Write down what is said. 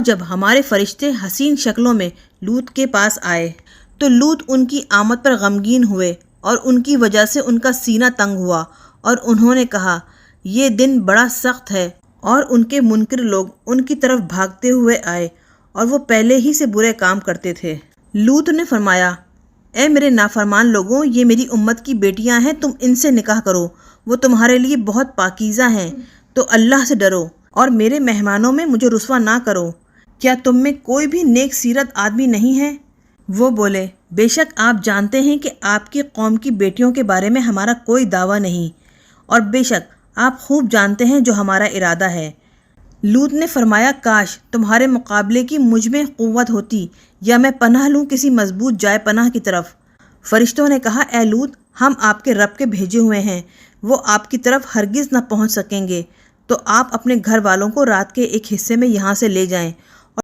جب ہمارے فرشتے حسین شکلوں میں لوط کے پاس آئے تو لوط ان کی آمد پر غمگین ہوئے اور ان کی وجہ سے ان کا سینہ تنگ ہوا، اور انہوں نے کہا یہ دن بڑا سخت ہے، اور ان کے منکر لوگ ان کی طرف بھاگتے ہوئے آئے اور وہ پہلے ہی سے برے کام کرتے تھے۔ لوط نے فرمایا اے میرے نافرمان لوگوں، یہ میری امت کی بیٹیاں ہیں، تم ان سے نکاح کرو، وہ تمہارے لیے بہت پاکیزہ ہیں، تو اللہ سے ڈرو اور میرے مہمانوں میں مجھے رسوا نہ کرو۔ کیا تم میں کوئی بھی نیک سیرت آدمی نہیں ہے؟ وہ بولے بے شک آپ جانتے ہیں کہ آپ کی قوم کی بیٹیوں کے بارے میں ہمارا کوئی دعویٰ نہیں، اور بے شک آپ خوب جانتے ہیں جو ہمارا ارادہ ہے۔ لوط نے فرمایا کاش تمہارے مقابلے کی مجھ میں قوت ہوتی، یا میں پناہ لوں کسی مضبوط جائے پناہ کی طرف۔ فرشتوں نے کہا اے لوط، ہم آپ کے رب کے بھیجے ہوئے ہیں، وہ آپ کی طرف ہرگز نہ پہنچ سکیں گے، تو آپ اپنے گھر والوں کو رات کے ایک حصے میں یہاں سے لے جائیں